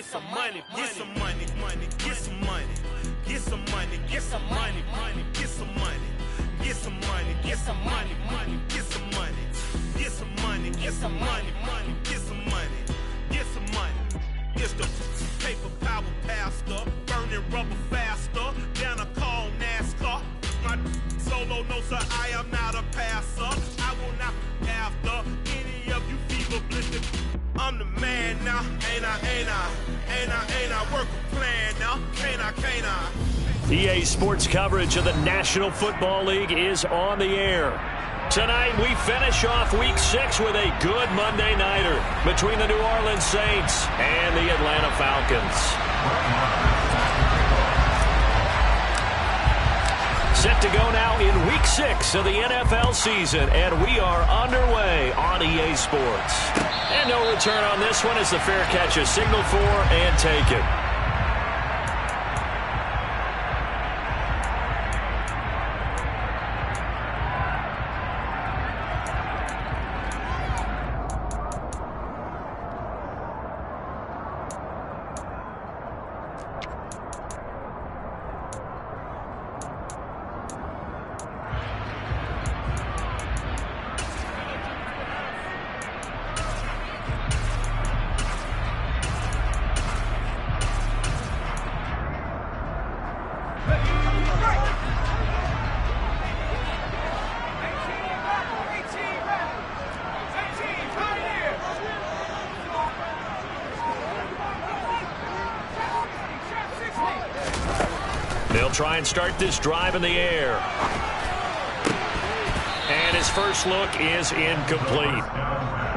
get some money, get some money, get some money, get some money, get some money, get some money, get some money, get some money, get some money, get some money, get some money, get some money, get some money. It's the paper power pastor, burning rubber faster, down a call NASCAR. My solo, no sir, I am not a passer. I will not be after any of you fever blistered. I'm the man now, ain't I work a plan now, can't I? EA Sports coverage of the National Football League is on the air. Tonight we finish off Week 6 with a good Monday nighter between the New Orleans Saints and the Atlanta Falcons. Set to go now in Week 6 of the NFL season, and we are underway on EA Sports. And no return on this one as the fair catch is signaled for and taken. They'll try and start this drive in the air. And his first look is incomplete.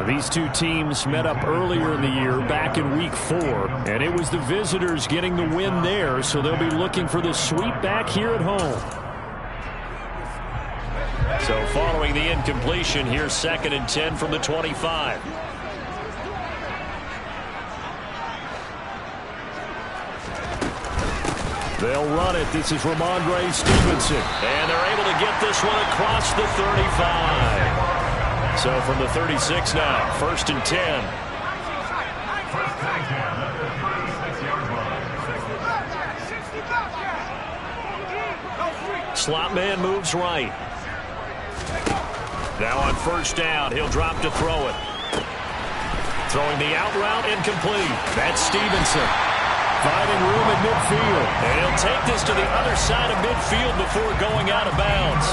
These two teams met up earlier in the year, back in Week 4, and it was the visitors getting the win there, so they'll be looking for the sweep back here at home. So following the incompletion, here's 2nd and 10 from the 25. They'll run it. This is Ramondre Stevenson. And they're able to get this one across the 35. So from the 36 now, 1st and 10. Slot man moves right. Now on 1st down, he'll drop to throw it. Throwing the out route, incomplete. That's Stevenson. Finding room at midfield. And he'll take this to the other side of midfield before going out of bounds.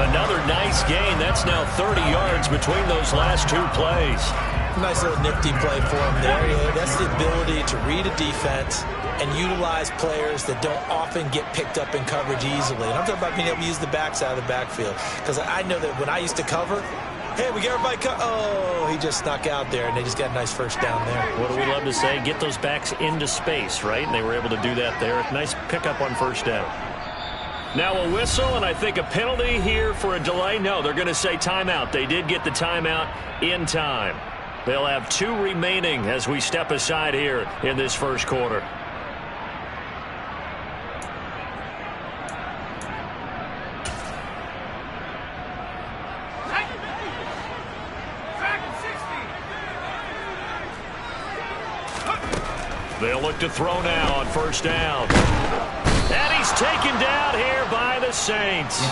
Another nice gain. That's now 30 yards between those last 2 plays. Nice little nifty play for him there. That's the ability to read a defense and utilize players that don't often get picked up in coverage easily. And I'm talking about being able to use the backs out of the backfield. Because I know that when I used to cover, hey, we got everybody oh, he just snuck out there, and they just got a nice 1st down there. What do we love to say? Get those backs into space, right? And they were able to do that there. Nice pickup on 1st down. Now a whistle, and I think a penalty here for a delay. No, they're going to say timeout. They did get the timeout in time. They'll have 2 remaining as we step aside here in this 1st quarter. They'll look to throw now on 1st down. And he's taken down here by the Saints.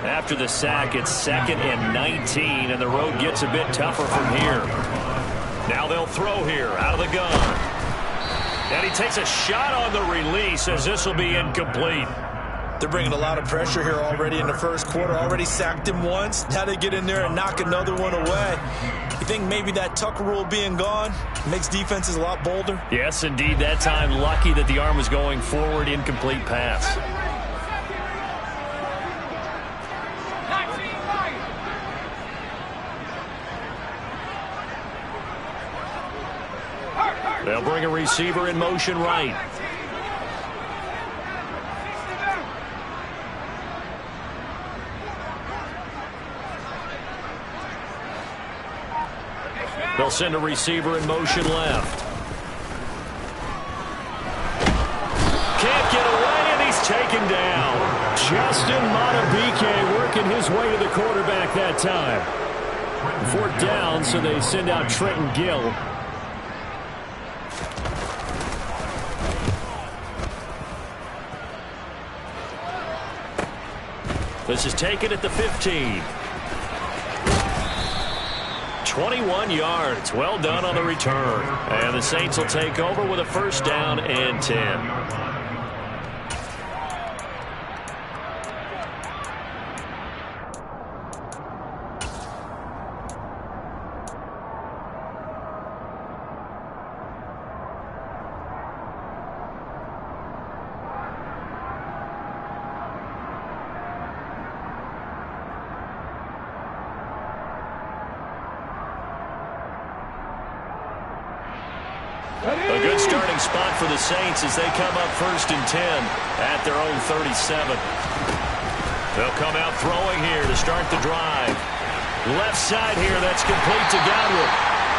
After the sack, it's 2nd and 19, and the road gets a bit tougher from here. Now they'll throw here out of the gun. And he takes a shot on the release as this will be incomplete. They're bringing a lot of pressure here already in the 1st quarter. Already sacked him once. Now they get in there and knock another one away. You think maybe that Tucker rule being gone makes defenses a lot bolder? Yes, indeed. That time, lucky that the arm was going forward, incomplete pass. They'll bring a receiver in motion right. They'll send a receiver in motion left. Can't get away, and he's taken down. Justin Madubuike working his way to the quarterback that time. 4th down, so they send out Trenton Gill. This is taken at the 15. 21 yards. Well done on the return. And the Saints will take over with a first down and 10. A good starting spot for the Saints as they come up first and 10 at their own 37. They'll come out throwing here to start the drive. Left side here, that's complete to Godwin.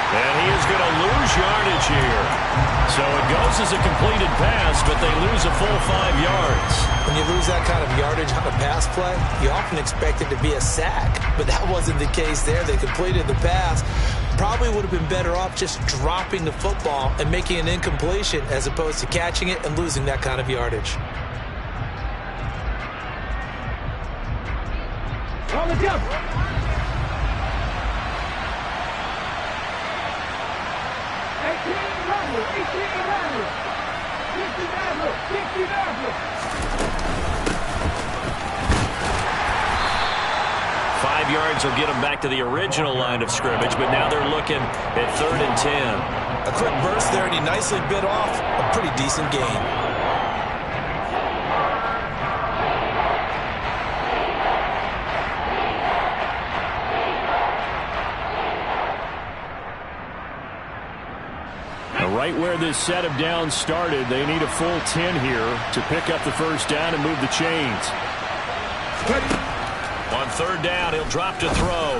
And he is going to lose yardage here. So it goes as a completed pass, but they lose a full 5 yards. When you lose that kind of yardage on a pass play, you often expect it to be a sack. But that wasn't the case there. They completed the pass. Probably would have been better off just dropping the football and making an incompletion as opposed to catching it and losing that kind of yardage. On the jump. 5 yards will get them back to the original line of scrimmage, but now they're looking at 3rd and 10. A quick burst there, and he nicely bit off a pretty decent gain. Right where this set of downs started, they need a full 10 here to pick up the first down and move the chains. On 3rd down, he'll drop to throw.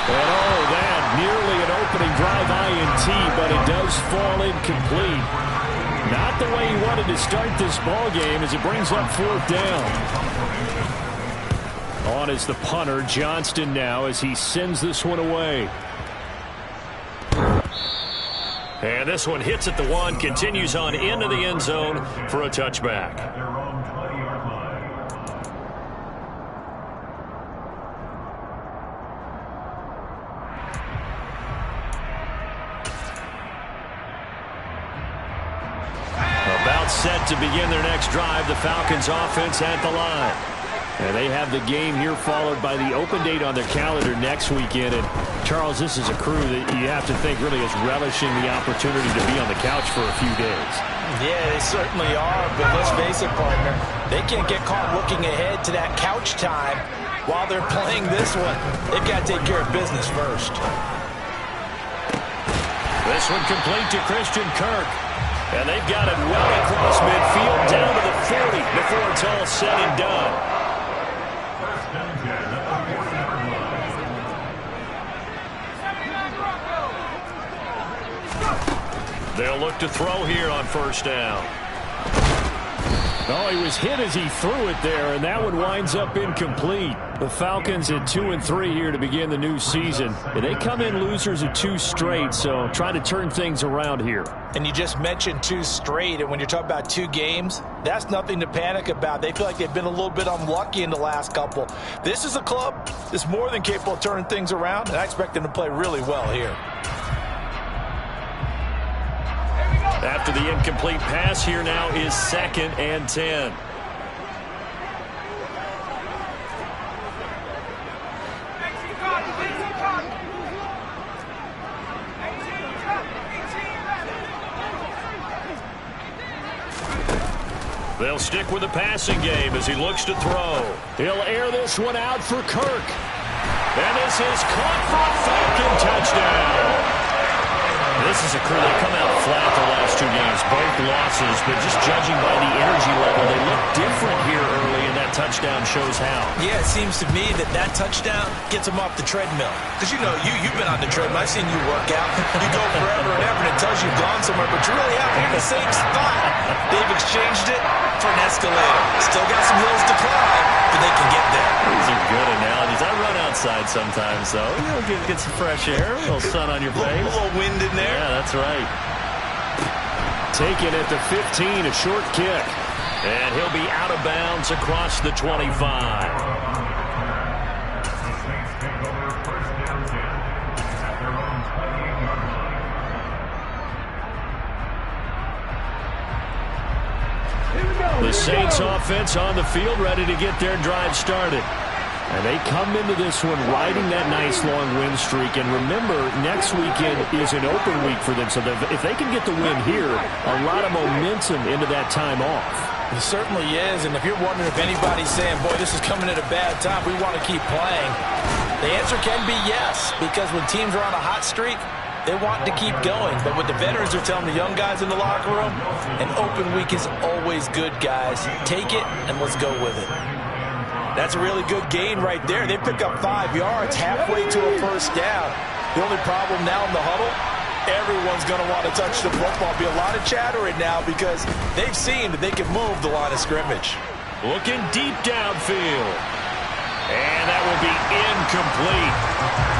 And oh, that nearly an opening drive INT, but it does fall incomplete. Not the way he wanted to start this ball game as it brings up 4th down. On is the punter, Johnston, now as he sends this one away. And this one hits at the 1, continues on into the end zone for a touchback. About set to begin their next drive, the Falcons offense at the line. And they have the game here followed by the open date on their calendar next weekend. And, Charles, this is a crew that you have to think really is relishing the opportunity to be on the couch for a few days. Yeah, they certainly are. But let's face it, partner, they can't get caught looking ahead to that couch time while they're playing this one. They've got to take care of business first. This one complete to Christian Kirk. And they've got it well across midfield down to the 40 before it's all said and done. They'll look to throw here on 1st down. Oh, he was hit as he threw it there, and that one winds up incomplete. The Falcons at 2-3 here to begin the new season. They come in losers of 2 straight, so trying to turn things around here. And you just mentioned 2 straight, and when you're talking about 2 games, that's nothing to panic about. They feel like they've been a little bit unlucky in the last couple. This is a club that's more than capable of turning things around, and I expect them to play really well here. After the incomplete pass, here now is 2nd and 10. They'll stick with the passing game as he looks to throw. He'll air this one out for Kirk. And this is caught for a Falcon touchdown. This is a crew that come out flat the last 2 games, both losses, but just judging by the energy level, they look different here early, and that touchdown shows how. Yeah, it seems to me that touchdown gets them off the treadmill. Because, you know, you've been on the treadmill. I've seen you work out. You go forever and ever, and it tells you you've gone somewhere, but you really haven't. You're in the same spot. They've exchanged it for an escalator. Still got some hills to climb, but they can get there. These are good analogies. I run outside sometimes, though. You know, get some fresh air, a little sun on your face. A little wind in there. Yeah, That's right. Taken at the 15, a short kick. And he'll be out of bounds across the 25. The Saints offense on the field, ready to get their drive started. And they come into this one riding that nice long win streak. And remember, next weekend is an open week for them. So if they can get the win here, a lot of momentum into that time off. It certainly is. And if you're wondering if anybody's saying, boy, this is coming at a bad time, we want to keep playing, the answer can be yes. Because when teams are on a hot streak, they want to keep going. But what the veterans are telling the young guys in the locker room, an open week is always good, guys. Take it and let's go with it. That's a really good gain right there. They pick up 5 yards halfway to a first down. The only problem now in the huddle, everyone's going to want to touch the football. Be a lot of chattering now because they've seen that they can move the line of scrimmage. Looking deep downfield. And that will be incomplete.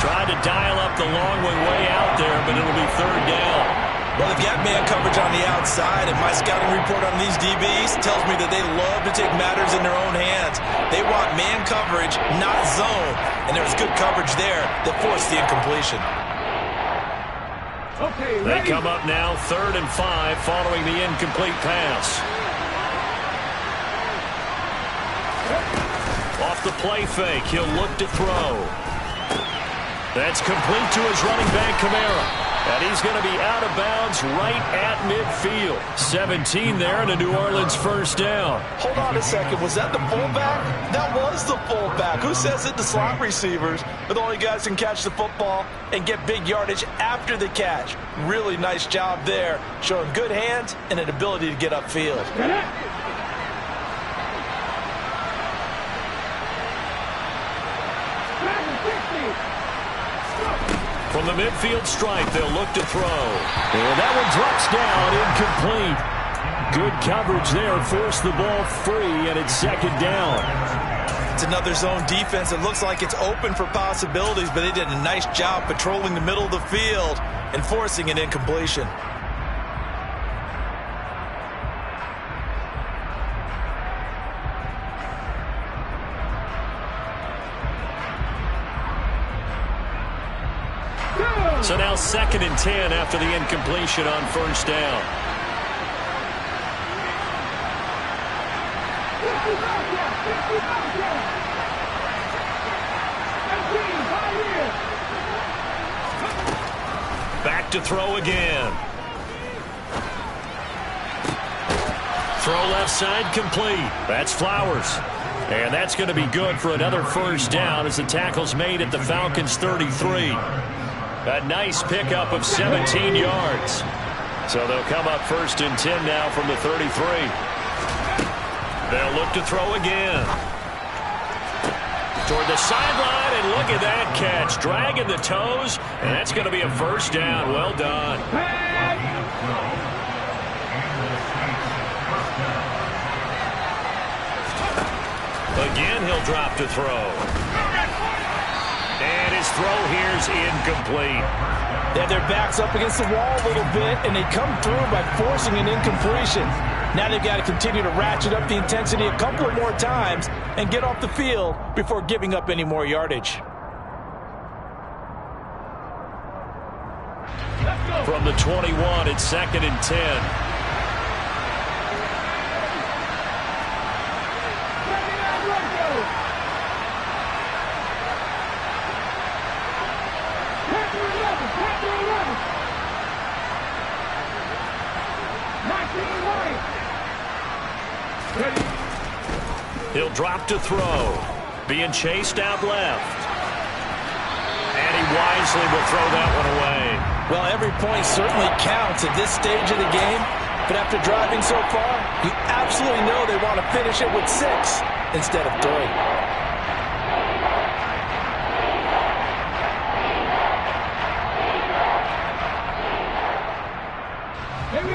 Tried to dial up the long way out there, but it'll be third down. Well, they've got man coverage on the outside, and my scouting report on these DBs tells me that they love to take matters in their own hands. They want man coverage, not zone. And there's good coverage there that forced the incompletion. They come up now 3rd and 5 following the incomplete pass. Off the play fake, he'll look to throw. That's complete to his running back, Kamara. And he's going to be out of bounds right at midfield. 17 there and a New Orleans first down. Hold on a second. Was that the fullback? That was the fullback. Who says it? The slot receivers are the only guys who can catch the football and get big yardage after the catch. Really nice job there, showing good hands and an ability to get upfield. From the midfield stripe, they'll look to throw. And that one drops down, incomplete. Good coverage there, forced the ball free, and it's second down. It's another zone defense. It looks like it's open for possibilities, but they did a nice job patrolling the middle of the field and forcing an incompletion. So now 2nd and 10 after the incompletion on first down. Back to throw again. Throw left side complete. That's Flowers. And that's going to be good for another first down as the tackle's made at the Falcons' 33. A nice pickup of 17 yards. So they'll come up 1st and 10 now from the 33. They'll look to throw again. Toward the sideline, and look at that catch. Dragging the toes, and that's going to be a first down. Well done. Again, he'll drop to throw. And his throw here's incomplete. They have their backs up against the wall a little bit, and they come through by forcing an incompletion. Now they've got to continue to ratchet up the intensity a couple of more times and get off the field before giving up any more yardage. From the 21, it's 2nd and 10. He'll drop to throw. Being chased out left. And he wisely will throw that one away. Well, every point certainly counts at this stage of the game. But after driving so far, you absolutely know they want to finish it with 6 instead of 3.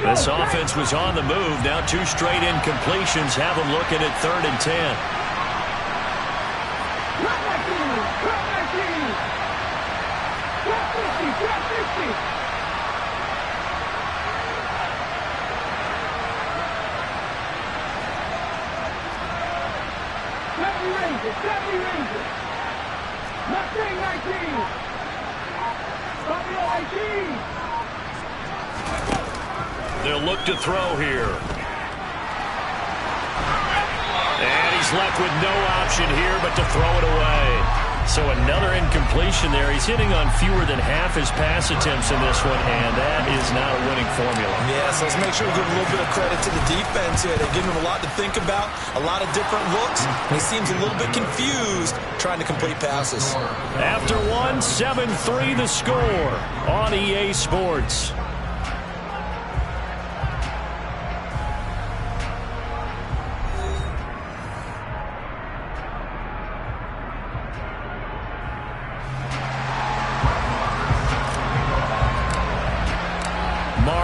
This offense was on the move. Now 2 straight incompletions have them looking at 3rd and 10. They'll look to throw here. And he's left with no option here but to throw it away. So another incompletion there. He's hitting on fewer than half his pass attempts in this one, and that is not a winning formula. Yeah, so let's make sure we give a little bit of credit to the defense here. They're giving him a lot to think about, a lot of different looks, and he seems a little bit confused trying to complete passes. After one, 7-3 the score on EA Sports.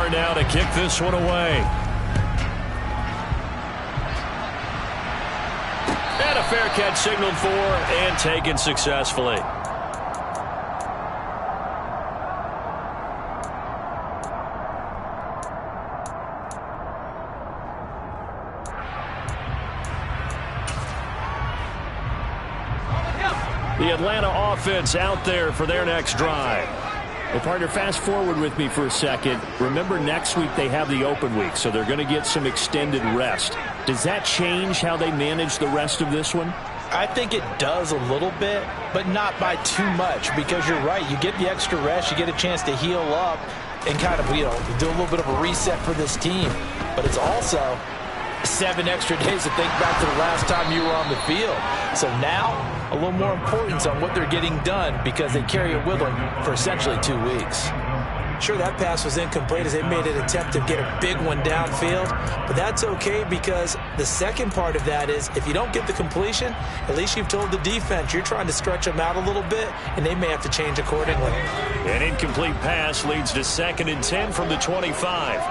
Now to kick this one away. And a fair catch signaled for and taken successfully. The Atlanta offense out there for their next drive. Well, partner, fast forward with me for a second. Remember, next week they have the open week, so they're going to get some extended rest. Does that change how they manage the rest of this one? I think it does a little bit, but not by too much, because you're right. You get the extra rest, you get a chance to heal up and kind of, do a little bit of a reset for this team. But it's also 7 extra days to think back to the last time you were on the field. So now, a little more importance on what they're getting done because they carry it with them for essentially 2 weeks. Sure, that pass was incomplete as they made an attempt to get a big one downfield, but that's okay because the second part of that is if you don't get the completion, at least you've told the defense you're trying to stretch them out a little bit, and they may have to change accordingly. An incomplete pass leads to 2nd and 10 from the 25.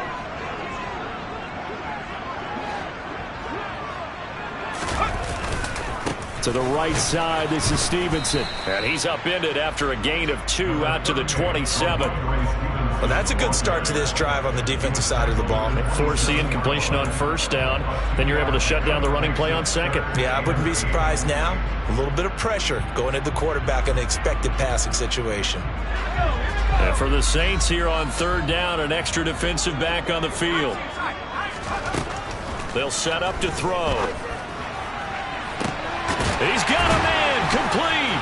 To the right side, this is Stevenson. And he's upended after a gain of 2 out to the 27. Well, that's a good start to this drive on the defensive side of the ball. Force the incompletion on 1st down. Then you're able to shut down the running play on 2nd. Yeah, I wouldn't be surprised now. A little bit of pressure going at the quarterback in an expected passing situation. And for the Saints here on 3rd down, an extra defensive back on the field. They'll set up to throw. He's got a man complete.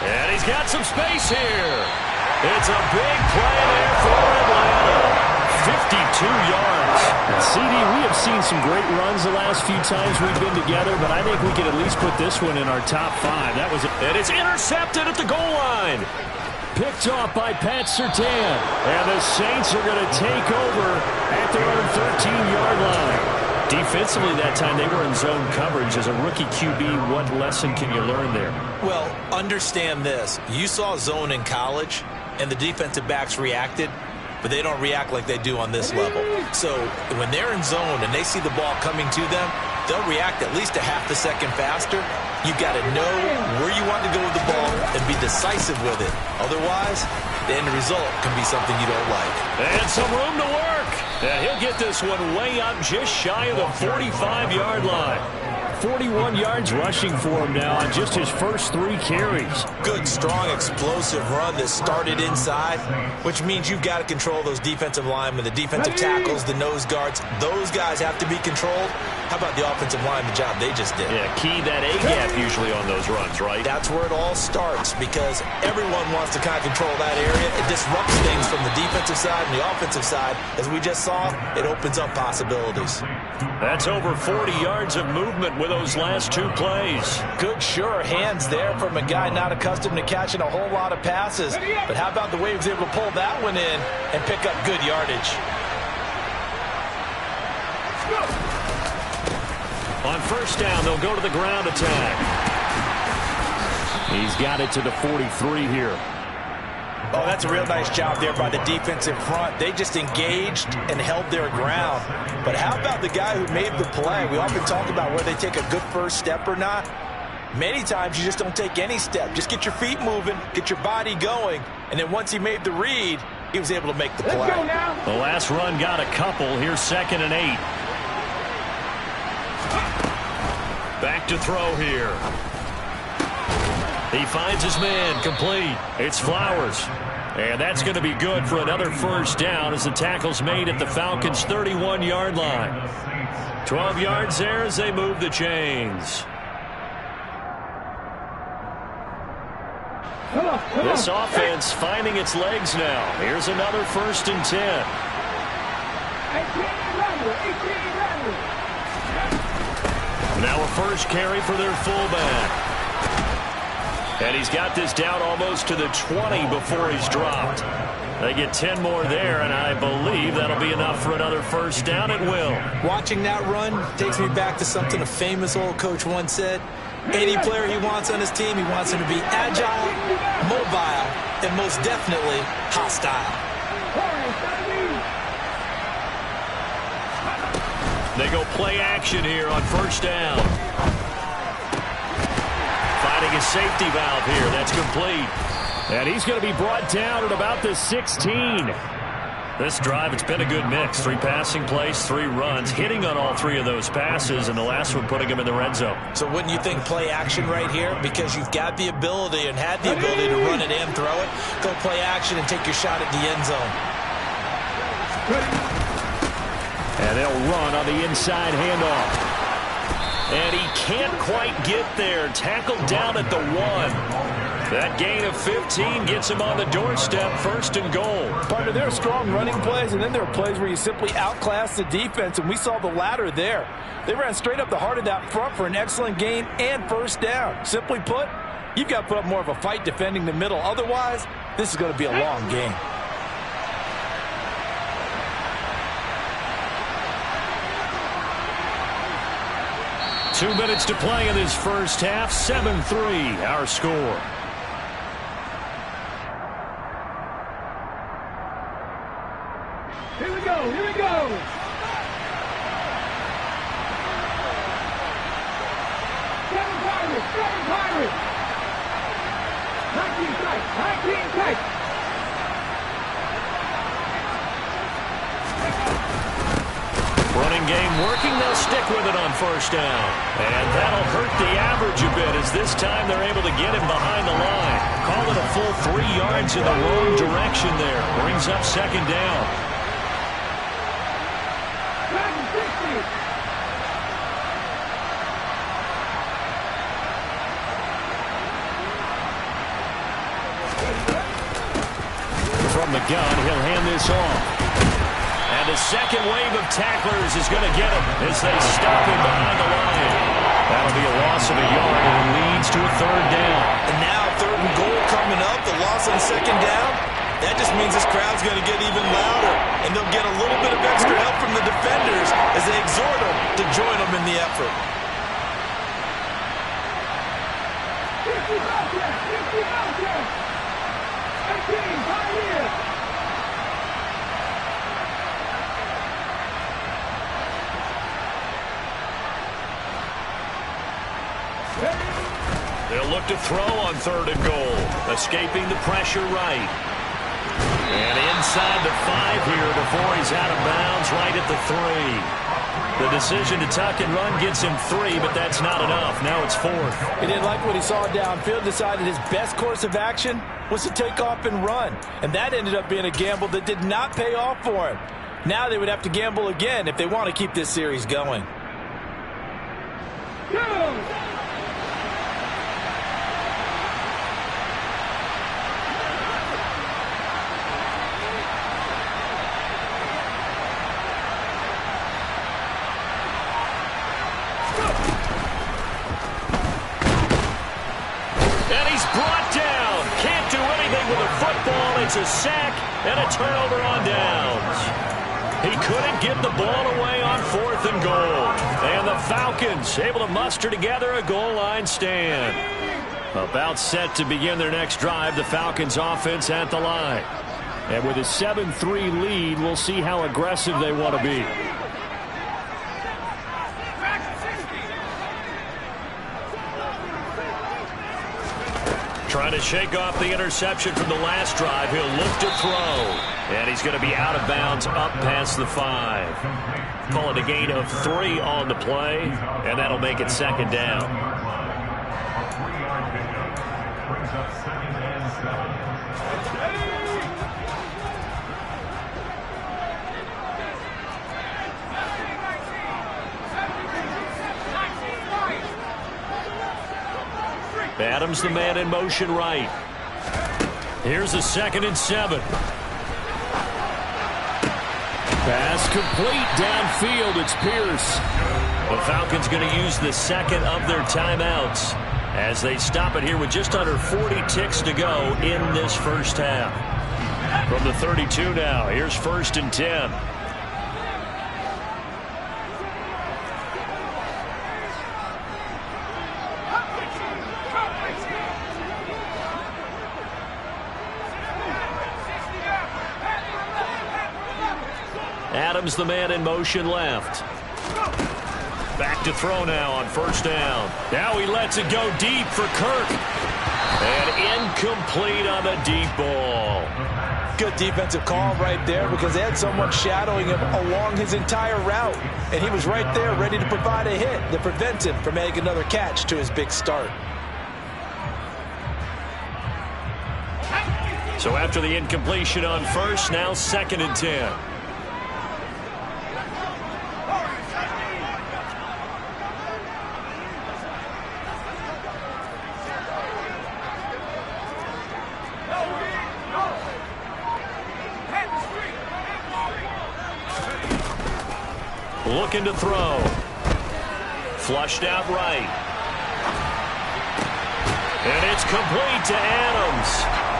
And he's got some space here. It's a big play there for Atlanta. 52 yards. CD, we have seen some great runs the last few times we've been together, but I think we could at least put this one in our top 5. That was it. And it's intercepted at the goal line. Picked off by Pat Surtain. And the Saints are going to take over at their own 13-yard line. Defensively that time, they were in zone coverage. As a rookie QB, what lesson can you learn there? Well, understand this. You saw zone in college, and the defensive backs reacted, but they don't react like they do on this level. So when they're in zone and they see the ball coming to them, they'll react at least a half a second faster. You've got to know where you want to go with the ball and be decisive with it. Otherwise, the end result can be something you don't like. And some room to work. And he'll get this one way up just shy of the 45-yard line. 41 yards rushing for him now on just his first 3 carries. Good, strong, explosive run that started inside, which means you've got to control those defensive linemen, the defensive tackles, the nose guards. Those guys have to be controlled. How about the offensive line, the job they just did? Yeah, key that A-gap usually on those runs, right? That's where it all starts because everyone wants to kind of control that area. It disrupts things from the defensive side and the offensive side. As we just saw, it opens up possibilities. That's over 40 yards of movement with those last 2 plays. Good, sure hands there from a guy not accustomed to catching a whole lot of passes. But how about the way he was able to pull that one in and pick up good yardage? On 1st down, they'll go to the ground attack. He's got it to the 43 here. Oh, that's a real nice job there by the defensive front. They just engaged and held their ground. But how about the guy who made the play? We often talk about whether they take a good first step or not. Many times you just don't take any step. Just get your feet moving, get your body going, and then once he made the read, he was able to make the play. Let's go now. The last run got a couple. Here's 2nd and 8. Back to throw here. He finds his man, complete. It's Flowers. And that's going to be good for another first down as the tackle's made at the Falcons' 31-yard line. 12 yards there as they move the chains. This offense finding its legs now. Here's another 1st and 10. Now a first carry for their fullback. And he's got this down almost to the 20 before he's dropped. They get 10 more there, and I believe that'll be enough for another first down at will. Watching that run takes me back to something a famous old coach once said. Any player he wants on his team, he wants him to be agile, mobile, and most definitely hostile. They go play action here on first down. Finding a safety valve here. That's complete. And he's going to be brought down at about the 16. This drive, it's been a good mix. 3 passing plays, 3 runs, hitting on all 3 of those passes, and the last one putting him in the red zone. So wouldn't you think play action right here? Because you've got the ability and had the ability to run it and throw it. Go play action and take your shot at the end zone. And they'll run on the inside handoff. And he can't quite get there. Tackled down at the 1. That gain of 15 gets him on the doorstep, 1st and goal. Partner, there are strong running plays, and then there are plays where you simply outclass the defense, and we saw the latter there. They ran straight up the heart of that front for an excellent gain and first down. Simply put, you've got to put up more of a fight defending the middle. Otherwise, this is going to be a long game. Two minutes to play in this first half. 7-3, our score. Here we go, here we go. Seven Pirates. 19 tight. Running game working. They'll stick with it on first down. And that'll hurt the average a bit as this time they're able to get him behind the line. Call it a full 3 yards in the wrong direction there. Brings up 2nd down. From the gun, he'll hand this off. And a second wave of tacklers is going to get him as they stop him behind the line. That'll be a loss of a yard, and it leads to a 3rd down. And now 3rd and goal coming up, the loss on 2nd down. That just means this crowd's going to get even louder, and they'll get a little bit of extra help from the defenders as they exhort them to join them in the effort. 50 out there. 18, right here. They'll look to throw on 3rd and goal. Escaping the pressure right. And inside the 5 here before he's out of bounds right at the 3. The decision to tuck and run gets him 3, but that's not enough. Now it's 4th. He didn't like what he saw downfield, decided his best course of action was to take off and run. And that ended up being a gamble that did not pay off for him. Now they would have to gamble again if they want to keep this series going. Go! It's a sack and a turnover on downs. He couldn't get the ball away on 4th and goal. And the Falcons able to muster together a goal line stand. About set to begin their next drive, the Falcons offense at the line. And with a 7-3 lead, we'll see how aggressive they want to be. Trying to shake off the interception from the last drive. He'll look to throw. And he's going to be out of bounds up past the 5. Call it a gain of 3 on the play, and that'll make it second down. Adams the man in motion right. Here's a 2nd and 7. Pass complete downfield. It's Pierce. The Falcons going to use the 2nd of their timeouts as they stop it here with just under 40 ticks to go in this first half. From the 32 now, here's 1st and 10. Adams the man in motion left. Back to throw now on 1st down. Now he lets it go deep for Kirk. And incomplete on the deep ball. Good defensive call right there because they had someone shadowing him along his entire route. And he was right there ready to provide a hit that prevents him from making another catch to his big start. So after the incompletion on 1st, now 2nd and 10. Looking to throw. Flushed out right. And it's complete to Adams.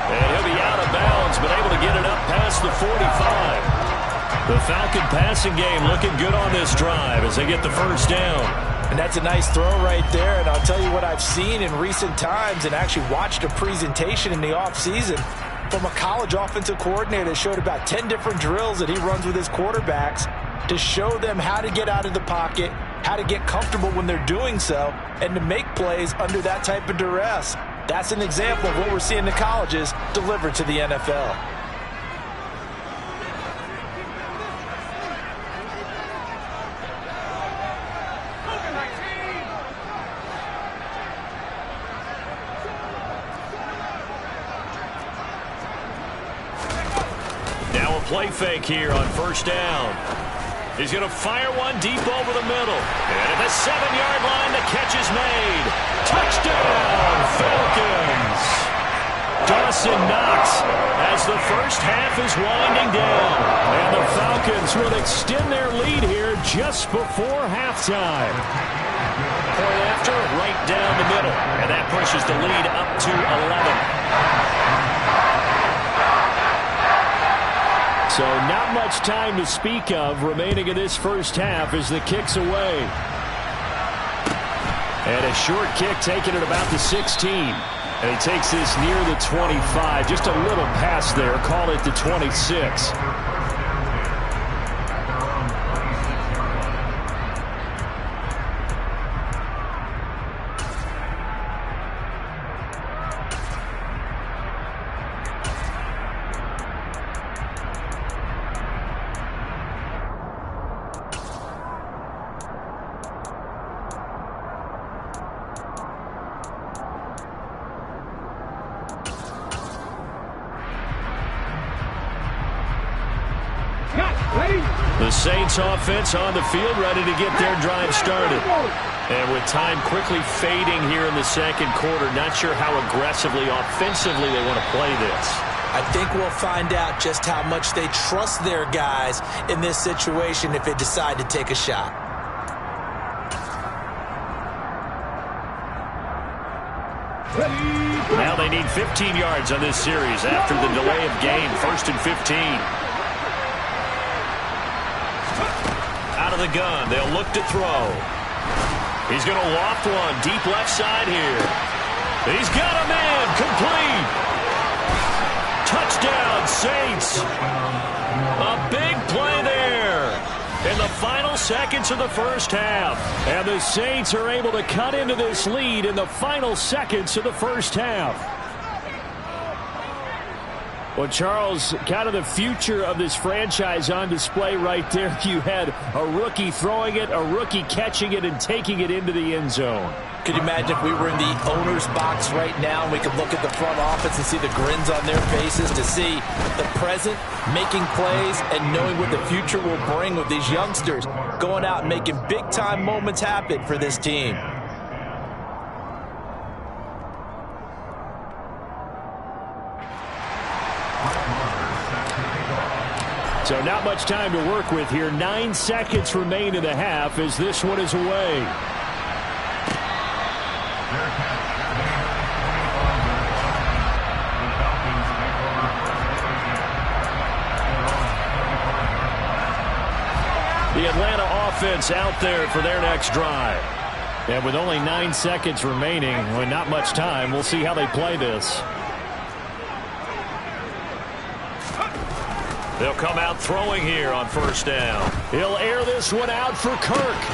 And he'll be out of bounds, but able to get it up past the 45. The Falcon passing game looking good on this drive as they get the 1st down. And that's a nice throw right there. And I'll tell you what I've seen in recent times and actually watched a presentation in the offseason from a college offensive coordinator that showed about 10 different drills that he runs with his quarterbacks to show them how to get out of the pocket, how to get comfortable when they're doing so, and to make plays under that type of duress. That's an example of what we're seeing in colleges delivered to the NFL. Now a play fake here on 1st down. He's going to fire one deep over the middle. And at the 7-yard line, the catch is made. Touchdown, Falcons. Dawson Knox as the first half is winding down. And the Falcons will extend their lead here just before halftime. Point after, right down the middle. And that pushes the lead up to 11. So not much time to speak of remaining in this first half as the kick's away. And a short kick taken at about the 16. And he takes this near the 25. Just a little pass there. Call it the 26. The Saints offense on the field ready to get their drive started. And with time quickly fading here in the second quarter, not sure how aggressively, offensively they want to play this. I think we'll find out just how much they trust their guys in this situation if they decide to take a shot. Now they need 15 yards on this series after the delay of game. 1st and 15. Out of the gun, they'll look to throw. He's going to loft one deep left side here. He's got a man, complete. Touchdown, Saints. A big play there in the final seconds of the first half. And the Saints are able to cut into this lead in the final seconds of the first half. Well, Charles, kind of the future of this franchise on display right there. You had a rookie throwing it, a rookie catching it, and taking it into the end zone. Could you imagine if we were in the owner's box right now and we could look at the front office and see the grins on their faces, to see the present making plays and knowing what the future will bring with these youngsters going out and making big-time moments happen for this team. So not much time to work with here. 9 seconds remain in the half as this one is away. The Atlanta offense out there for their next drive. And with only 9 seconds remaining, with not much time, we'll see how they play this. They'll come out throwing here on first down. He'll air this one out for Kirk.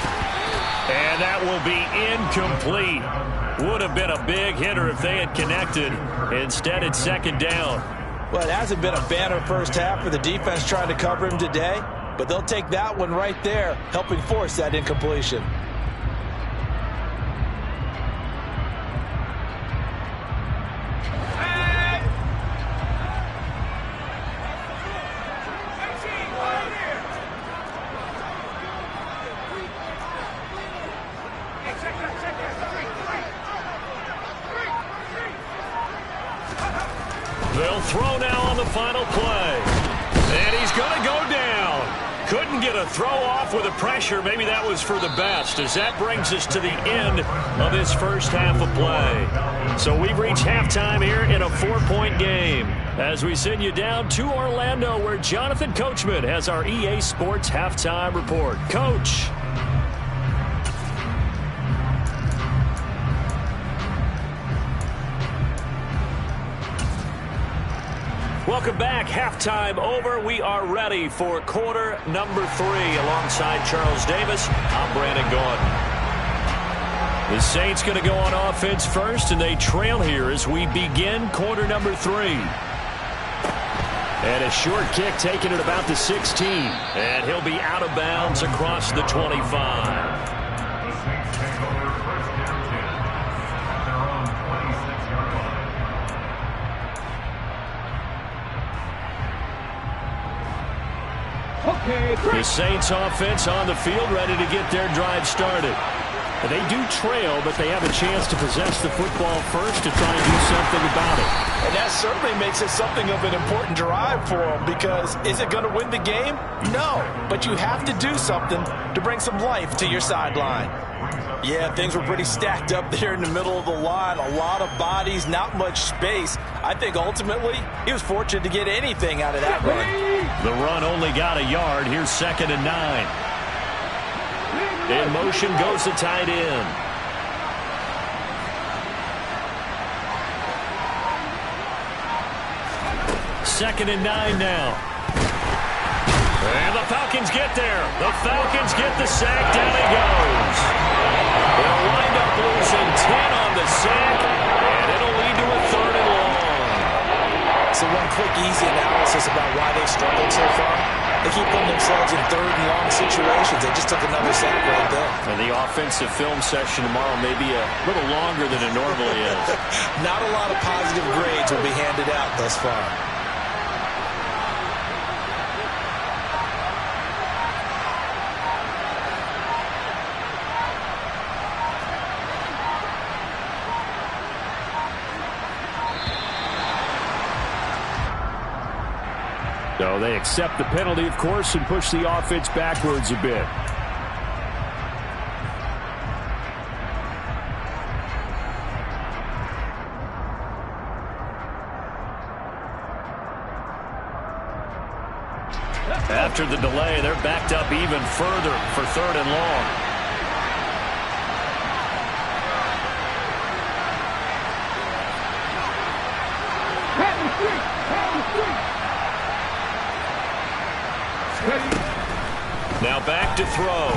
And that will be incomplete. Would have been a big hitter if they had connected. Instead, it's second down. Well, it hasn't been a banner first half for the defense trying to cover him today, but they'll take that one right there, helping force that incompletion. They'll throw now on the final play. And he's going to go down. Couldn't get a throw off with the pressure. Maybe that was for the best, as that brings us to the end of this first half of play. So we've reached halftime here in a 4-point game, as we send you down to Orlando, where Jonathan Coachman has our EA Sports halftime report. Coach. Welcome back. Halftime over. We are ready for quarter number 3. Alongside Charles Davis, I'm Brandon Gordon. The Saints going to go on offense first, and they trail here as we begin quarter number 3. And a short kick taken at about the 16. And he'll be out of bounds across the 25. The Saints offense on the field, ready to get their drive started. They do trail, but they have a chance to possess the football first to try and do something about it. And that certainly makes it something of an important drive for them, because is it going to win the game? No, but you have to do something to bring some life to your sideline. Yeah, things were pretty stacked up there in the middle of the line. A lot of bodies, not much space. I think ultimately he was fortunate to get anything out of that run. The run only got a yard. Here's 2nd and 9. In motion goes the tight end. Second and 9 now. And the Falcons get there. The Falcons get the sack. Down he goes. They'll wind up losing 10 on the sack, and it'll lead to a 3rd and long. So one quick, easy analysis about why they've struggled so far. They keep putting themselves in 3rd and long situations. They just took another sack right there. And the offensive film session tomorrow may be a little longer than it normally is. Not a lot of positive grades will be handed out thus far. So they accept the penalty, of course, and push the offense backwards a bit. After the delay, they're backed up even further for 3rd and long. Now back to throw.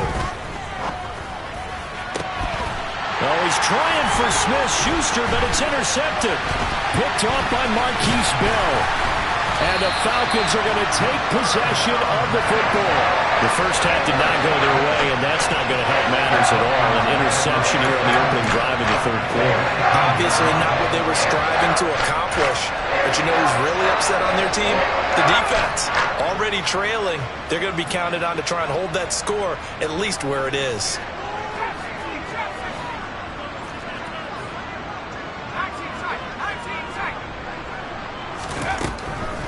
Oh, he's trying for Smith-Schuster, but it's intercepted. Picked off by Marquise Bell. And the Falcons are going to take possession of the football. The first half did not go their way, and that's not going to help matters at all. An interception here on the opening drive in the third quarter. Obviously not what they were striving to accomplish. But you know who's really upset on their team? The defense. Already trailing, they're going to be counted on to try and hold that score at least where it is.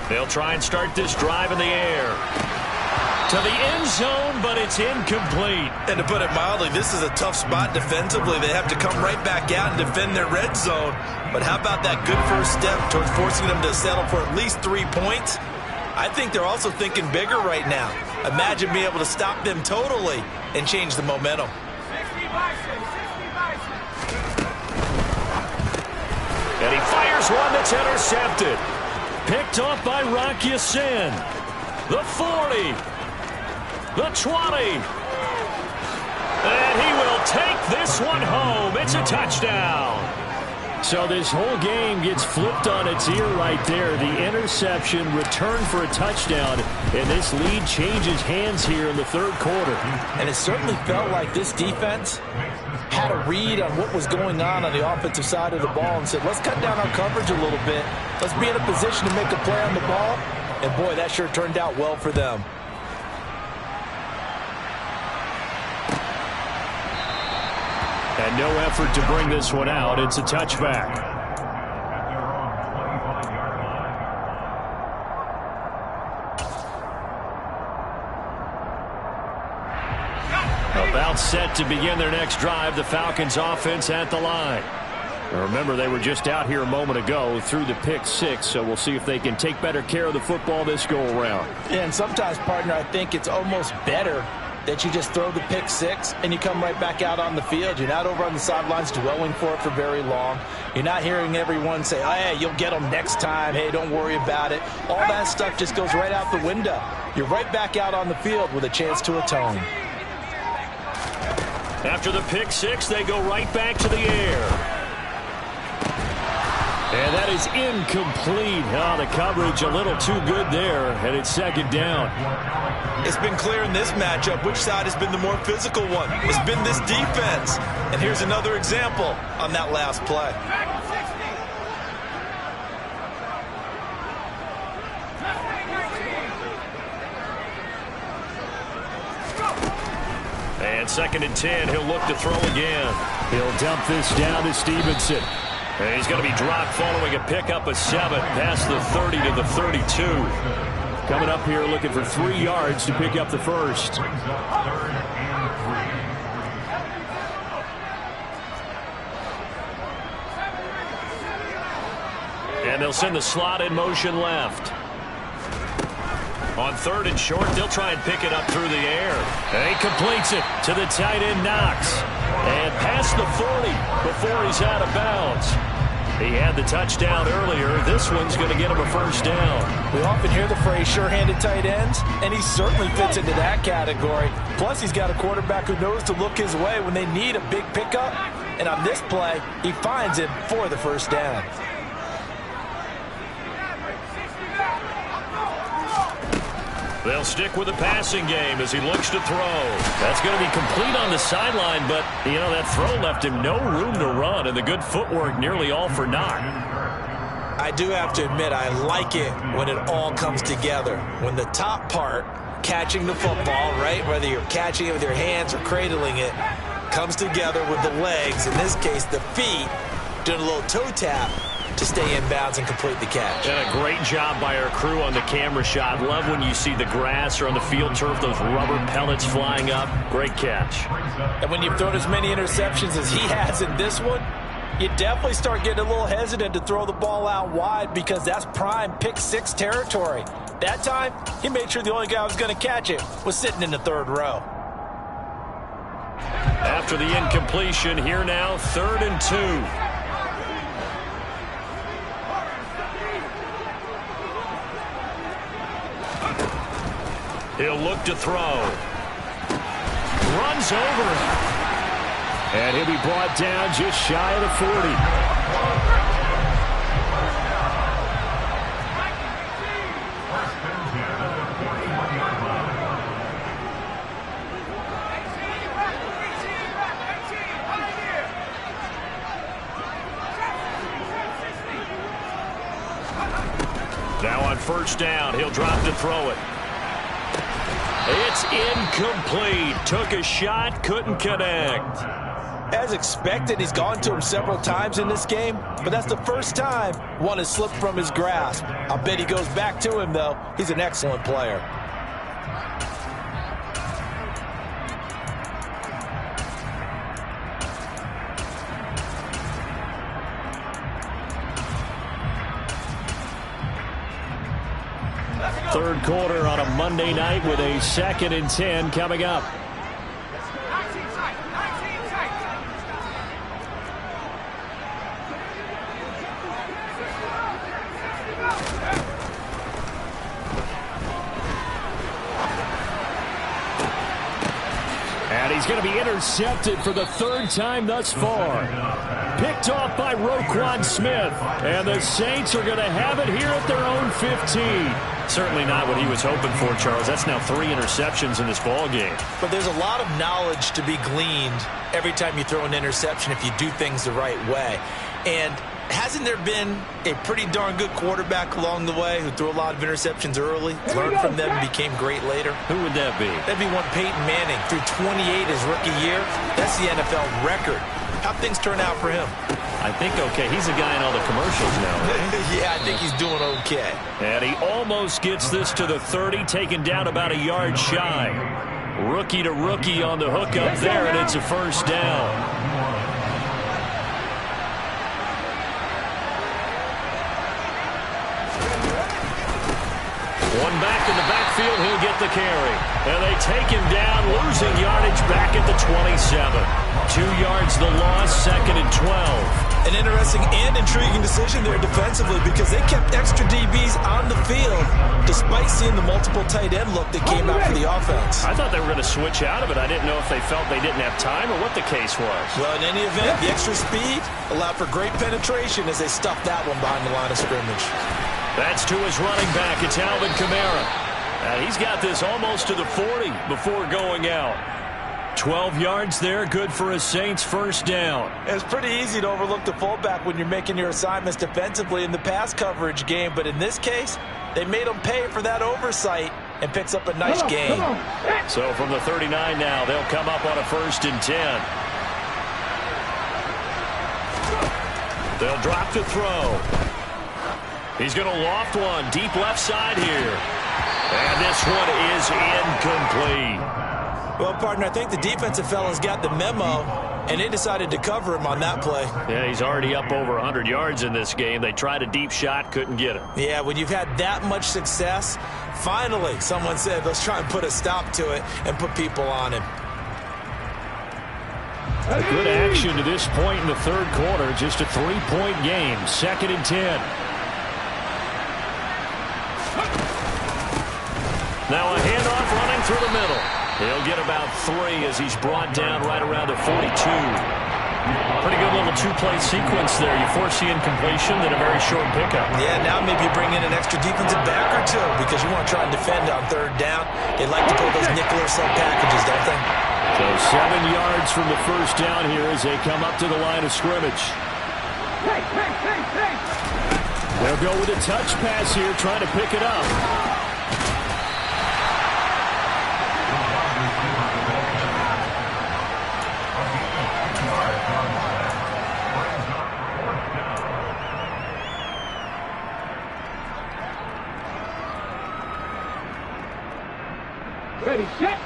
They'll try and start this drive in the air. To the end zone, but it's incomplete. And to put it mildly, this is a tough spot defensively. They have to come right back out and defend their red zone. But how about that good first step towards forcing them to settle for at least 3 points? I think they're also thinking bigger right now. Imagine being able to stop them totally and change the momentum. And he fires one that's intercepted. Picked off by Rocky Sin. The 40. The 20. And he will take this one home. It's a touchdown. So this whole game gets flipped on its ear right there. The interception returned for a touchdown, and this lead changes hands here in the third quarter. And it certainly felt like this defense had a read on what was going on the offensive side of the ball and said, let's cut down our coverage a little bit. Let's be in a position to make a play on the ball. And, boy, that sure turned out well for them. And no effort to bring this one out. It's a touchback. About set to begin their next drive. The Falcons offense at the line. Now remember, they were just out here a moment ago through the pick 6, so we'll see if they can take better care of the football this go-around. Yeah, and sometimes, partner, I think it's almost better that you just throw the pick 6 and you come right back out on the field. You're not over on the sidelines dwelling for it for very long. You're not hearing everyone say, oh, hey, you'll get them next time. Hey, don't worry about it. All that stuff just goes right out the window. You're right back out on the field with a chance to atone. After the pick 6, they go right back to the air. And that is incomplete. Oh, the coverage a little too good there, and it's second down. It's been clear in this matchup which side has been the more physical one. It's been this defense. And here's another example on that last play. And second and 10, he'll look to throw again. He'll dump this down to Stevenson. And he's going to be dropped following a pickup of 7 past the 30 to the 32. Coming up here looking for 3 yards to pick up the first. And they'll send the slot in motion left. On 3rd and short, they'll try and pick it up through the air. And he completes it to the tight end, Knox. And past the 40 before he's out of bounds. He had the touchdown earlier. This one's going to get him a first down. We often hear the phrase sure-handed tight ends, and he certainly fits into that category. Plus, he's got a quarterback who knows to look his way when they need a big pickup. And on this play, he finds it for the first down. They'll stick with the passing game as he looks to throw. That's going to be complete on the sideline, but, you know, that throw left him no room to run, and the good footwork nearly all for naught. I do have to admit, I like it when it all comes together. When the top part, catching the football, right, whether you're catching it with your hands or cradling it, comes together with the legs, in this case the feet, doing a little toe tap to stay in bounds and complete the catch. And a great job by our crew on the camera shot. Love when you see the grass or on the field turf, those rubber pellets flying up. Great catch. And when you've thrown as many interceptions as he has in this one, you definitely start getting a little hesitant to throw the ball out wide because that's prime pick 6 territory. That time, he made sure the only guy who was going to catch it was sitting in the 3rd row. After the incompletion, here now, 3rd and 2. He'll look to throw. Runs over. And he'll be brought down just shy of the 40. first down. He'll drop to throw it. It's incomplete. Took a shot, couldn't connect. As expected, he's gone to him several times in this game, but that's the first time one has slipped from his grasp. I'll bet he goes back to him, though. He's an excellent player. Third quarter on a Monday night with a 2nd and 10 coming up. And he's going to be intercepted for the 3rd time thus far. Picked off by Roquan Smith. And the Saints are going to have it here at their own 15. Certainly not what he was hoping for, Charles. That's now 3 interceptions in this ball game. But there's a lot of knowledge to be gleaned every time you throw an interception if you do things the right way. And hasn't there been a pretty darn good quarterback along the way who threw a lot of interceptions early, learned from them, and became great later? Who would that be? That'd be one Peyton Manning. Threw 28 his rookie year. That's the NFL record. How'd things turn out for him? I think okay. He's a guy in all the commercials now. Yeah, I think he's doing okay. And he almost gets this to the 30, taken down about a yard shy. Rookie to rookie on the hook up there, and it's a first down. One back in the backfield, he'll get the carry. And they take him down, losing yardage back at the 27. 2 yards the loss, 2nd and 12. An interesting and intriguing decision there defensively because they kept extra DBs on the field despite seeing the multiple tight end look that came out for the offense. I thought they were going to switch out of it. I didn't know if they felt they didn't have time or what the case was. Well, in any event, the extra speed allowed for great penetration as they stuffed that one behind the line of scrimmage. That's to his running back. It's Alvin Kamara. He's got this almost to the 40 before going out. 12 yards there, good for a Saints first down. It's pretty easy to overlook the fullback when you're making your assignments defensively in the pass coverage game, but in this case, they made him pay for that oversight and picks up a nice gain. So from the 39 now, they'll come up on a 1st and 10. They'll drop to throw. He's going to loft one deep left side here. And this one is incomplete. Well, partner, I think the defensive fellas got the memo, and they decided to cover him on that play. Yeah, he's already up over 100 yards in this game. They tried a deep shot, couldn't get it. Yeah, when you've had that much success, finally someone said, let's try and put a stop to it and put people on him. A good action to this point in the 3rd quarter. Just a 3-point game. 2nd and 10. Now a handoff running through the middle. He'll get about 3 as he's brought down right around the 42. Pretty good little 2-play sequence there. You force the incompletion, then a very short pickup. Yeah, now maybe you bring in an extra defensive back or 2 because you want to try and defend on 3rd down. They like to pull those nickel or sub packages, don't they? So 7 yards from the first down here as they come up to the line of scrimmage. They'll go with a touch pass here, trying to pick it up. Ready, set.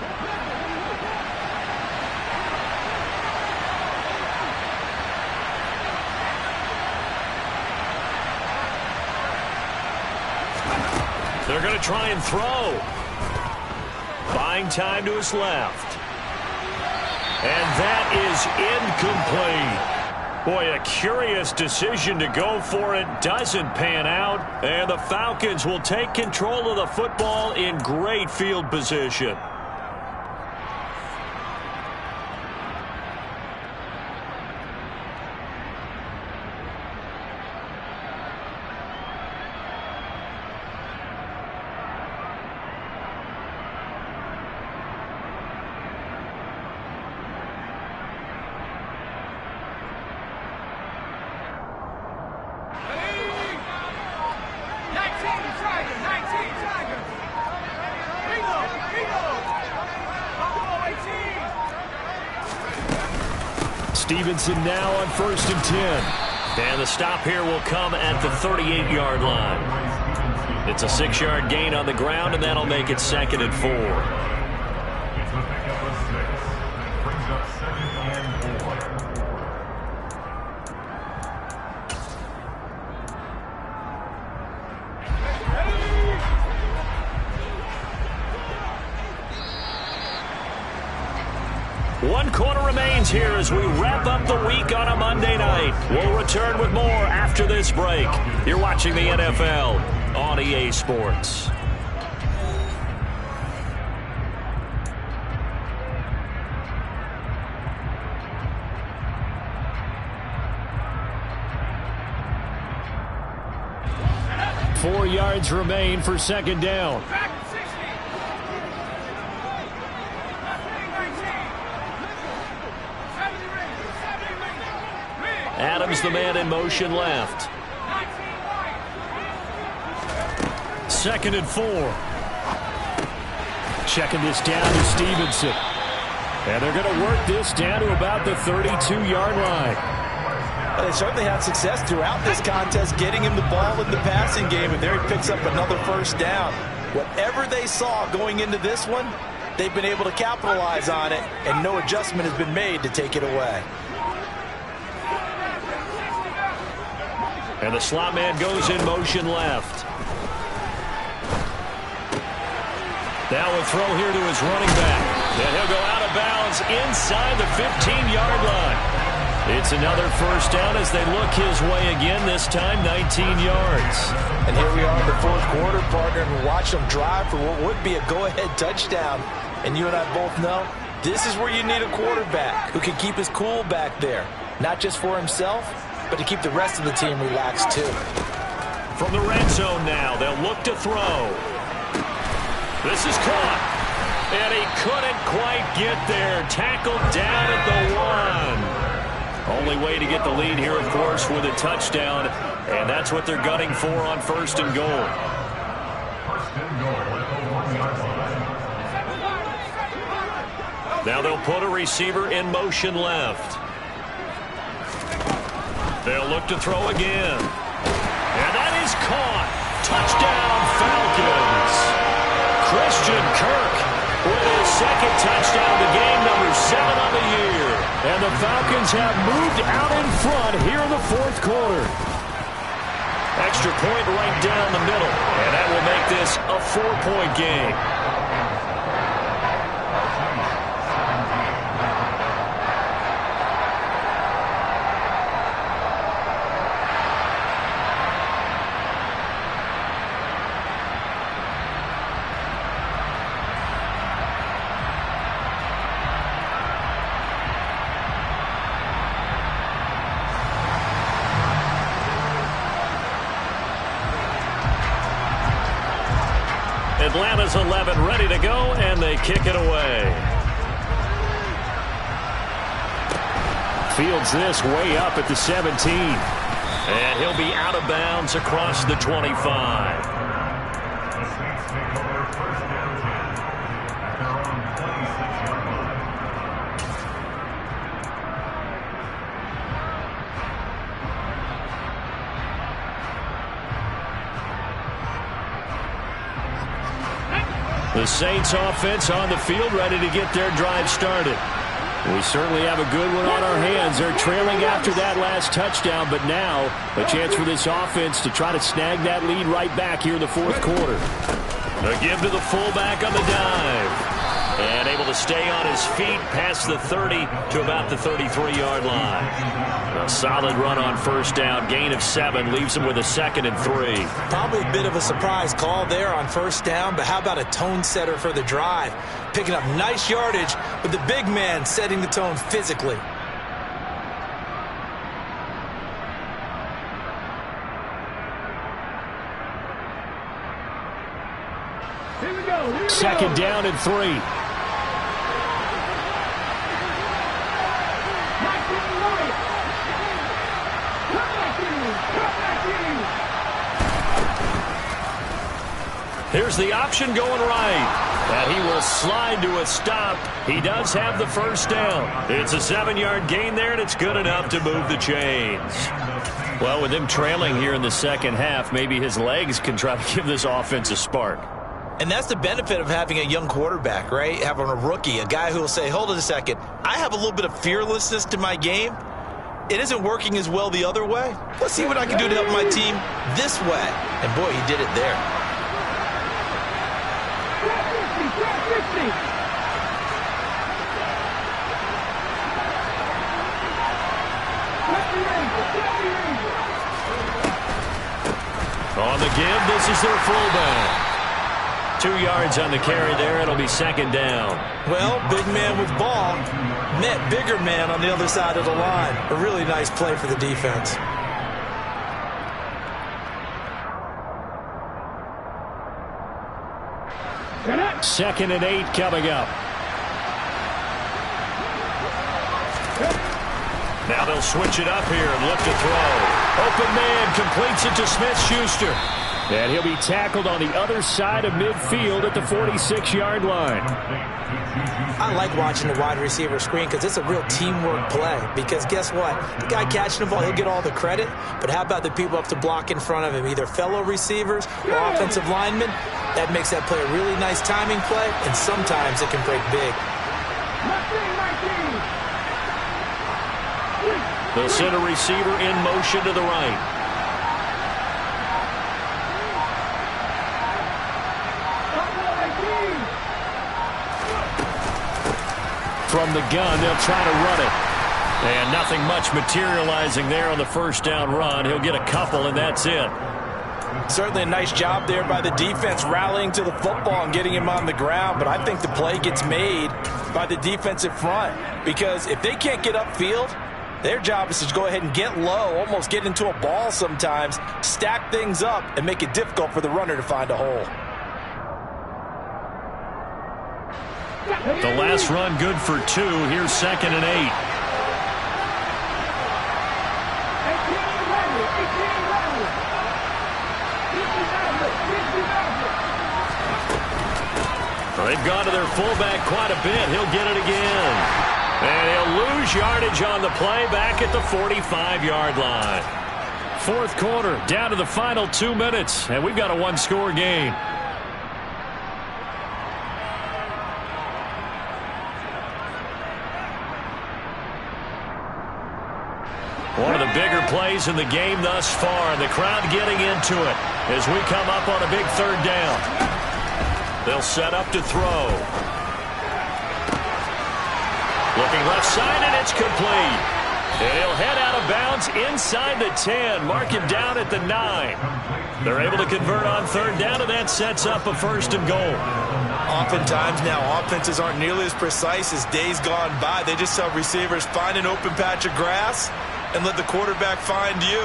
They're going to try and throw. Buying time to his left. And that is incomplete. Boy, a curious decision to go for it. Doesn't pan out. And the Falcons will take control of the football in great field position. Stevenson now on 1st and 10. And the stop here will come at the 38-yard line. It's a 6-yard gain on the ground, and that'll make it 2nd and 4. One quarter remains here as we wrap up the week on a Monday night. We'll return with more after this break. You're watching the NFL on EA Sports. Four yards remain for 2nd down. Adams, the man in motion left. 2nd and 4. Checking this down to Stevenson. And they're going to work this down to about the 32-yard line. Well, they certainly had success throughout this contest getting him the ball in the passing game, and there he picks up another 1st down. Whatever they saw going into this one, they've been able to capitalize on it, and no adjustment has been made to take it away. And the slot man goes in motion left. Now a throw here to his running back. And he'll go out of bounds inside the 15-yard line. It's another 1st down as they look his way again, this time 19 yards. And here we are in the 4th quarter, partner, and we watch them drive for what would be a go-ahead touchdown. And you and I both know this is where you need a quarterback who can keep his cool back there, not just for himself, but to keep the rest of the team relaxed too. From the red zone now, they'll look to throw. This is caught. And he couldn't quite get there. Tackled down at the 1. Only way to get the lead here, of course, with a touchdown. And that's what they're gunning for on 1st and goal. Now they'll put a receiver in motion left. They'll look to throw again. And that is caught. Touchdown, Falcons. Christian Kirk with his 2nd touchdown of the game, number 7 on the year. And the Falcons have moved out in front here in the 4th quarter. Extra point right down the middle. And that will make this a 4-point game. Atlanta's 11 ready to go, and they kick it away. Fields this way up at the 17. And he'll be out of bounds across the 25. The Saints offense on the field, ready to get their drive started. We certainly have a good one on our hands. They're trailing after that last touchdown, but now a chance for this offense to try to snag that lead right back here in the 4th quarter. A give to the fullback on the dive. And able to stay on his feet past the 30 to about the 33-yard line. A solid run on 1st down. Gain of 7 leaves him with a 2nd and 3. Probably a bit of a surprise call there on 1st down, but how about a tone setter for the drive? Picking up nice yardage, but the big man setting the tone physically. Here we go. 2nd down and 3. Here's the option going right. And he will slide to a stop. He does have the first down. It's a 7-yard gain there, and it's good enough to move the chains. Well, with him trailing here in the second half, maybe his legs can try to give this offense a spark. And that's the benefit of having a young quarterback, right? Having a rookie, a guy who will say, hold it a second, I have a little bit of fearlessness to my game. It isn't working as well the other way. Let's see what I can do to help my team this way. And boy, he did it there. On the give, this is their fullback. 2 yards on the carry there. It'll be second down. Well, big man with ball met bigger man on the other side of the line. A really nice play for the defense. Second and 8 coming up. Now they'll switch it up here and look to throw. Open man completes it to Smith-Schuster. And he'll be tackled on the other side of midfield at the 46-yard line. I like watching the wide receiver screen because it's a real teamwork play. Because guess what? The guy catching the ball, he'll get all the credit. But how about the people up to block in front of him, either fellow receivers or offensive linemen? That makes that play a really nice timing play, and sometimes it can break big. They'll send a receiver in motion to the right. From the gun, they'll try to run it. And nothing much materializing there on the first down run. He'll get a couple, and that's it. Certainly a nice job there by the defense rallying to the football and getting him on the ground. But I think the play gets made by the defensive front. Because if they can't get upfield, their job is to go ahead and get low, almost get into a ball sometimes, stack things up, and make it difficult for the runner to find a hole. The last run good for 2. Here's second and 8. They've gone to their fullback quite a bit. He'll get it again. And he'll lose yardage on the play back at the 45-yard line. Fourth quarter, down to the final 2 minutes, and we've got a one-score game. One of the bigger plays in the game thus far. The crowd getting into it as we come up on a big third down. They'll set up to throw. Looking left side, and it's complete. And he'll head out of bounds inside the 10. Mark him down at the 9. They're able to convert on third down, and that sets up a first and goal. Oftentimes now, offenses aren't nearly as precise as days gone by. They just tell receivers, find an open patch of grass and let the quarterback find you.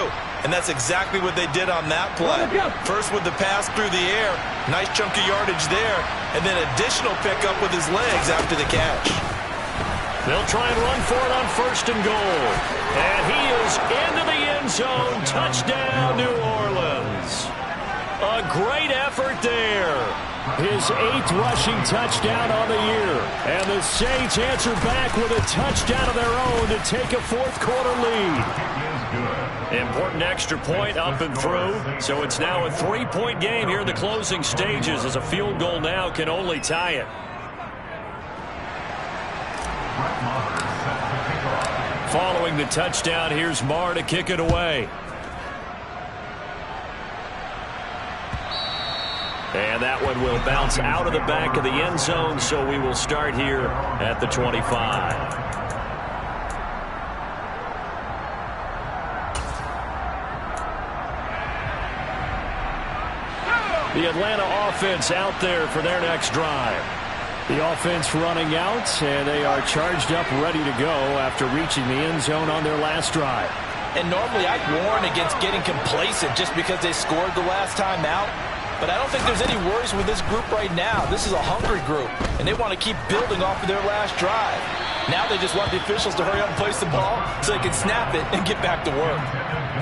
And that's exactly what they did on that play. First with the pass through the air, nice chunk of yardage there, and then additional pickup with his legs after the catch. They'll try and run for it on first and goal. And he is into the end zone. Touchdown, New Orleans. A great effort there. His 8th rushing touchdown on the year. And the Saints answer back with a touchdown of their own to take a fourth quarter lead. Important extra point up and through. So it's now a 3-point game here in the closing stages, as a field goal now can only tie it. Following the touchdown, here's Marr to kick it away. And that one will bounce out of the back of the end zone, so we will start here at the 25. The Atlanta offense out there for their next drive. The offense running out, and they are charged up, ready to go after reaching the end zone on their last drive. And normally I'd warn against getting complacent just because they scored the last time out. But I don't think there's any worries with this group right now. This is a hungry group, and they want to keep building off of their last drive. Now they just want the officials to hurry up and place the ball so they can snap it and get back to work.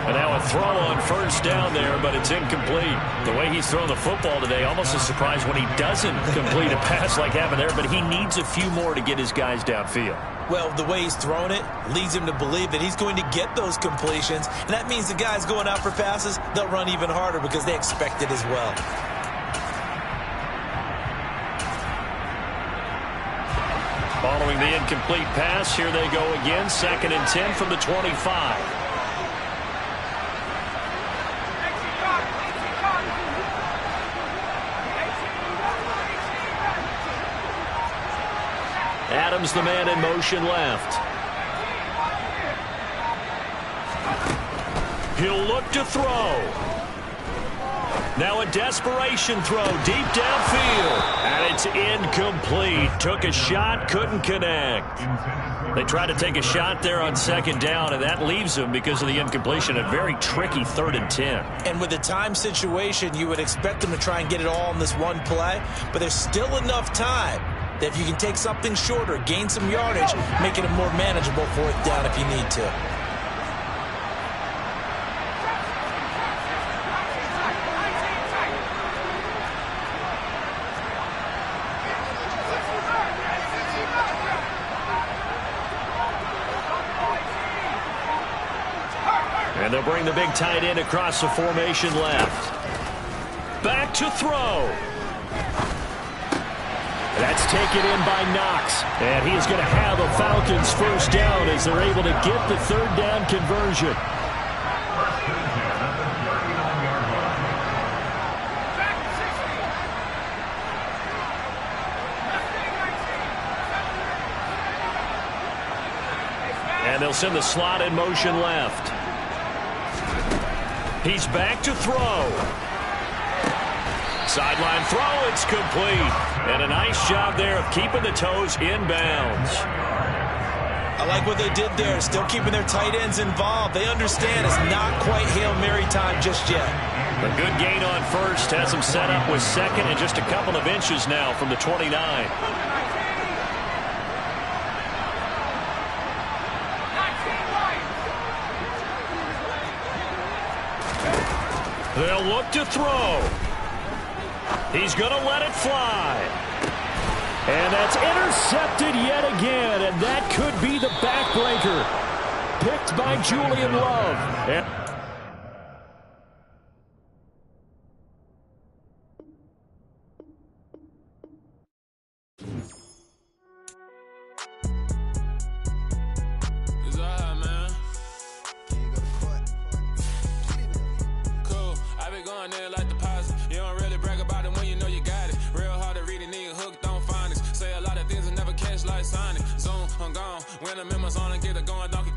And now a throw on first down there, but it's incomplete. The way he's thrown the football today, almost a surprise when he doesn't complete a pass like happened there, but he needs a few more to get his guys downfield. Well, the way he's thrown it leads him to believe that he's going to get those completions, and that means the guys going out for passes, they'll run even harder because they expect it as well. Following the incomplete pass, here they go again, 2nd and 10 from the 25. Adams, the man in motion left. He'll look to throw. Now a desperation throw deep downfield. And it's incomplete. Took a shot, couldn't connect. They tried to take a shot there on 2nd down, and that leaves them, because of the incompletion, a very tricky 3rd and 10. And with the time situation, you would expect them to try and get it all in this one play, but there's still enough time that if you can take something shorter, gain some yardage, make it a more manageable 4th down if you need to. And they'll bring the big tight end across the formation left. Back to throw. That's taken in by Knox. And he is going to have a Falcons 1st down as they're able to get the 3rd down conversion. And they'll send the slot in motion left. He's back to throw. Sideline throw, it's complete. And a nice job there of keeping the toes in bounds. I like what they did there, still keeping their tight ends involved. They understand it's not quite Hail Mary time just yet. A good gain on first has them set up with 2nd and just a couple of inches now from the 29. They'll look to throw. He's going to let it fly. And that's intercepted yet again, and that could be the backbreaker. Picked by Julian Love. When I'm in my zone and get it going, donkey